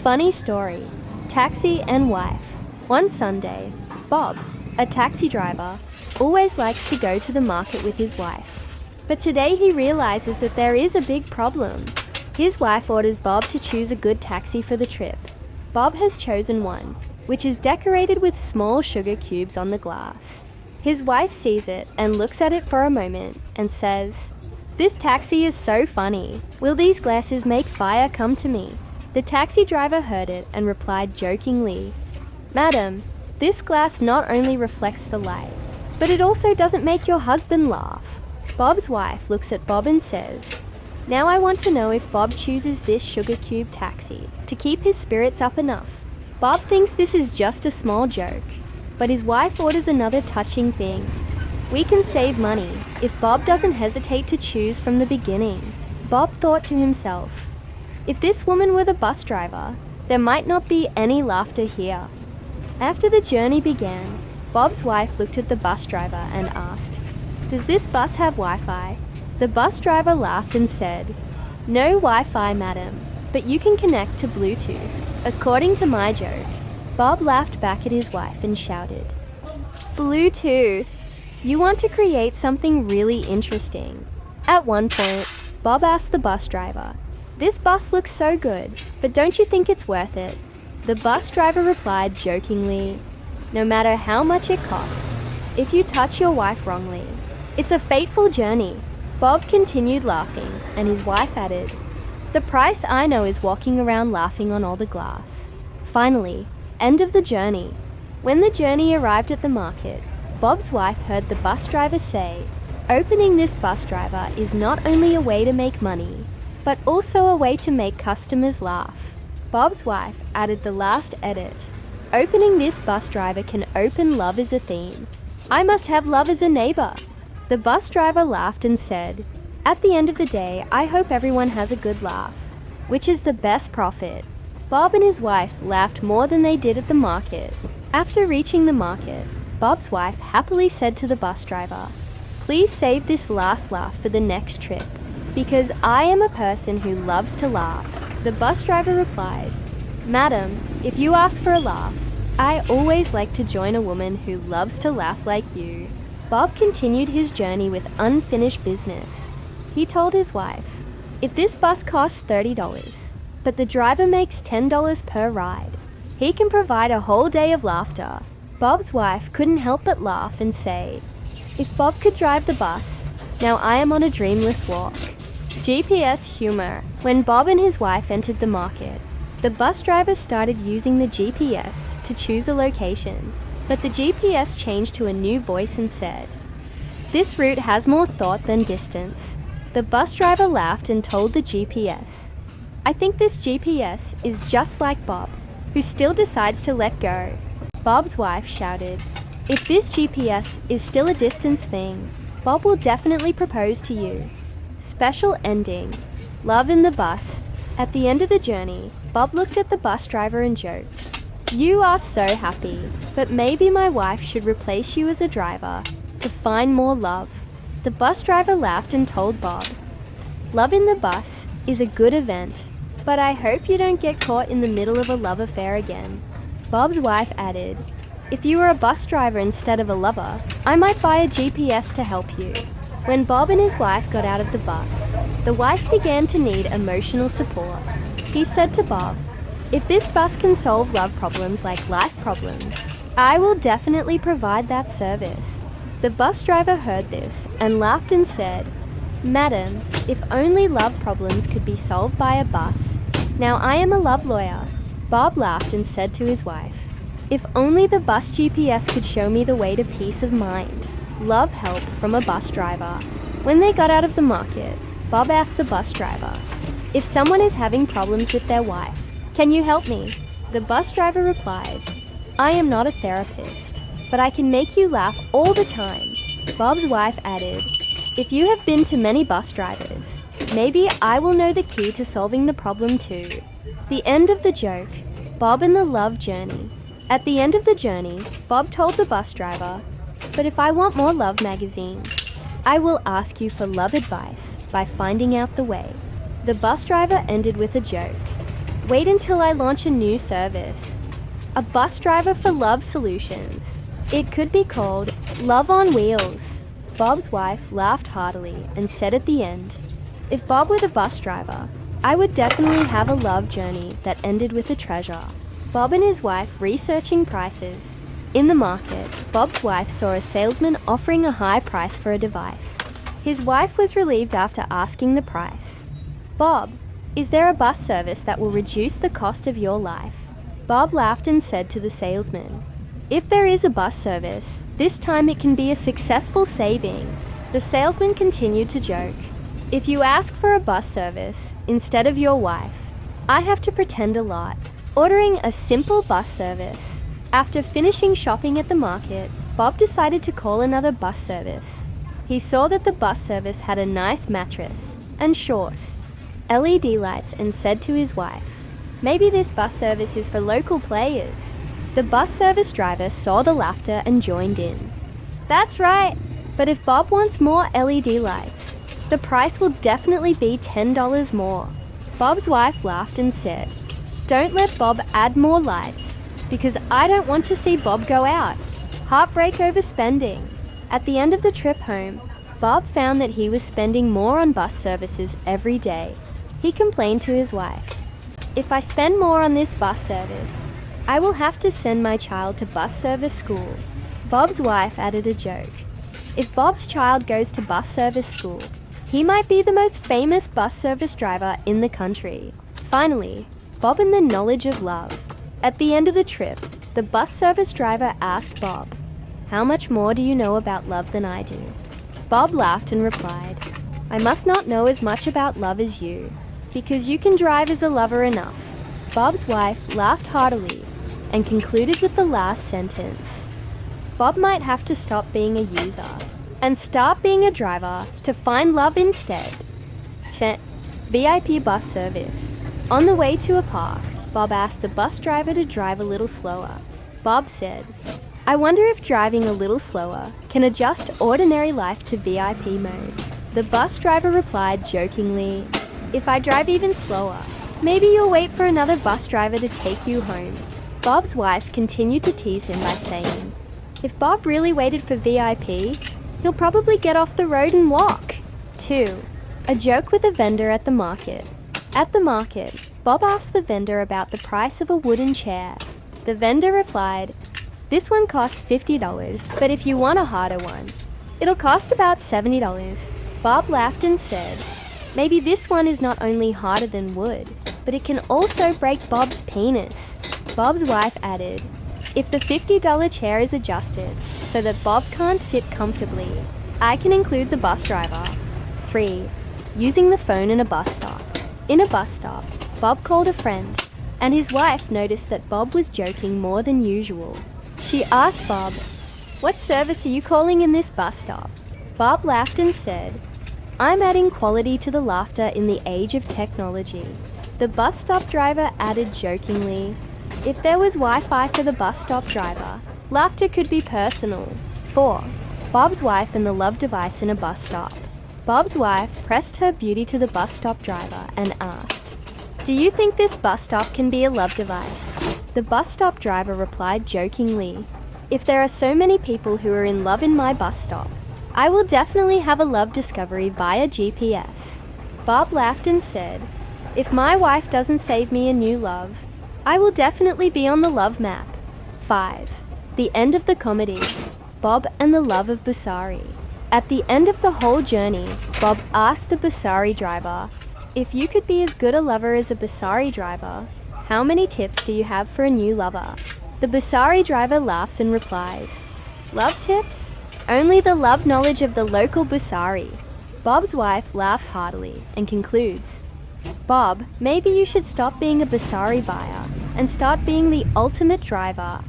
Funny story. Taxi and wife. One Sunday, Bob, a taxi driver, always likes to go to the market with his wife. But today he realizes that there is a big problem. His wife orders Bob to choose a good taxi for the trip. Bob has chosen one, which is decorated with small sugar cubes on the glass. His wife sees it and looks at it for a moment and says, "This taxi is so funny. Will these glasses make fire come to me?" The taxi driver heard it and replied jokingly, "Madam, this glass not only reflects the light, but it also doesn't make your husband laugh." Bob's wife looks at Bob and says, "Now I want to know if Bob chooses this sugar cube taxi to keep his spirits up enough." Bob thinks this is just a small joke, but his wife orders another touching thing. "We can save money if Bob doesn't hesitate to choose from the beginning." Bob thought to himself, if this woman were the bus driver, there might not be any laughter here. After the journey began, Bob's wife looked at the bus driver and asked, "Does this bus have Wi-Fi?" The bus driver laughed and said, "No Wi-Fi, madam, but you can connect to Bluetooth, according to my joke." Bob laughed back at his wife and shouted, "Bluetooth! You want to create something really interesting." At one point, Bob asked the bus driver, "This bus looks so good, but don't you think it's worth it?" The bus driver replied jokingly, "No matter how much it costs, if you touch your wife wrongly, it's a fateful journey." Bob continued laughing, and his wife added, "The price I know is walking around laughing on all the glass." Finally, end of the journey. When the journey arrived at the market, Bob's wife heard the bus driver say, "Opening this bus driver is not only a way to make money, but also a way to make customers laugh." Bob's wife added the last edit, "Opening this bus driver can open love as a theme. I must have love as a neighbor." The bus driver laughed and said, "At the end of the day, I hope everyone has a good laugh, which is the best profit." Bob and his wife laughed more than they did at the market. After reaching the market, Bob's wife happily said to the bus driver, "Please save this last laugh for the next trip, because I am a person who loves to laugh." The bus driver replied, "Madam, if you ask for a laugh, I always like to join a woman who loves to laugh like you." Bob continued his journey with unfinished business. He told his wife, "If this bus costs $30, but the driver makes $10 per ride, he can provide a whole day of laughter." Bob's wife couldn't help but laugh and say, "If Bob could drive the bus, now I am on a dreamless walk." GPS humor. When Bob and his wife entered the market, the bus driver started using the GPS to choose a location, but the GPS changed to a new voice and said, "This route has more thought than distance." The bus driver laughed and told the GPS, "I think this GPS is just like Bob, who still decides to let go." Bob's wife shouted, "If this GPS is still a distance thing, Bob will definitely propose to you." Special ending. Love in the bus. At the end of the journey, Bob looked at the bus driver and joked, "You are so happy, but maybe my wife should replace you as a driver to find more love." The bus driver laughed and told Bob, "Love in the bus is a good event, but I hope you don't get caught in the middle of a love affair again." Bob's wife added, "If you were a bus driver instead of a lover, I might buy a GPS to help you." When Bob and his wife got out of the bus, the wife began to need emotional support. He said to Bob, "If this bus can solve love problems like life problems, I will definitely provide that service." The bus driver heard this and laughed and said, "Madam, if only love problems could be solved by a bus. Now I am a love lawyer." Bob laughed and said to his wife, "If only the bus GPS could show me the way to peace of mind." Love help from a bus driver. When they got out of the market, Bob asked the bus driver, "If someone is having problems with their wife, can you help me?" The bus driver replied, "I am not a therapist, but I can make you laugh all the time." Bob's wife added, "If you have been to many bus drivers, maybe I will know the key to solving the problem too." The end of the joke. Bob and the love journey. At the end of the journey, Bob told the bus driver, "But if I want more love magazines, I will ask you for love advice by finding out the way." The bus driver ended with a joke. Wait until I launch a new service. A bus driver for love solutions. It could be called Love on Wheels. Bob's wife laughed heartily and said at the end, if Bob were the bus driver, I would definitely have a love journey that ended with a treasure. Bob and his wife researching prices. In the market, Bob's wife saw a salesman offering a high price for a device. His wife was relieved after asking the price. Bob, is there a bus service that will reduce the cost of your life? Bob laughed and said to the salesman, if there is a bus service, this time it can be a successful saving. The salesman continued to joke. If you ask for a bus service instead of your wife, I have to pretend a lot. Ordering a simple bus service. After finishing shopping at the market, Bob decided to call another bus service. He saw that the bus service had a nice mattress and shorts, LED lights, and said to his wife, maybe this bus service is for local players. The bus service driver saw the laughter and joined in. That's right, but if Bob wants more LED lights, the price will definitely be $10 more. Bob's wife laughed and said, don't let Bob add more lights, because I don't want to see Bob go out. Heartbreak over spending. At the end of the trip home, Bob found that he was spending more on bus services every day. He complained to his wife, if I spend more on this bus service, I will have to send my child to bus service school. Bob's wife added a joke. If Bob's child goes to bus service school, he might be the most famous bus service driver in the country. Finally, Bob and the knowledge of love. At the end of the trip, the bus service driver asked Bob, how much more do you know about love than I do? Bob laughed and replied, I must not know as much about love as you, because you can drive as a lover enough. Bob's wife laughed heartily and concluded with the last sentence. Bob might have to stop being a user and start being a driver to find love instead. 10. VIP bus service. On the way to a park, Bob asked the bus driver to drive a little slower. Bob said, I wonder if driving a little slower can adjust ordinary life to VIP mode. The bus driver replied jokingly, if I drive even slower, maybe you'll wait for another bus driver to take you home. Bob's wife continued to tease him by saying, if Bob really waited for VIP, he'll probably get off the road and walk. 2. A joke with a vendor at the market. At the market, Bob asked the vendor about the price of a wooden chair. The vendor replied, this one costs $50, but if you want a harder one, it'll cost about $70. Bob laughed and said, maybe this one is not only harder than wood, but it can also break Bob's penis. Bob's wife added, if the $50 chair is adjusted so that Bob can't sit comfortably, I can include the bus driver. 3. Using the phone in a bus stop. In a bus stop, Bob called a friend, and his wife noticed that Bob was joking more than usual. She asked Bob, what service are you calling in this bus stop? Bob laughed and said, I'm adding quality to the laughter in the age of technology. The bus stop driver added jokingly, if there was Wi-Fi for the bus stop driver, laughter could be personal. 4. Bob's wife and the love device in a bus stop. Bob's wife pressed her beauty to the bus stop driver and asked, do you think this bus stop can be a love device? The bus stop driver replied jokingly, if there are so many people who are in love in my bus stop, I will definitely have a love discovery via GPS. Bob laughed and said, if my wife doesn't save me a new love, I will definitely be on the love map. 5. The end of the comedy. Bob and the love of Busari. At the end of the whole journey, Bob asked the Busari driver, if you could be as good a lover as a Busari driver, how many tips do you have for a new lover? The Busari driver laughs and replies, love tips? Only the love knowledge of the local Busari. Bob's wife laughs heartily and concludes, Bob, maybe you should stop being a Busari buyer and start being the ultimate driver.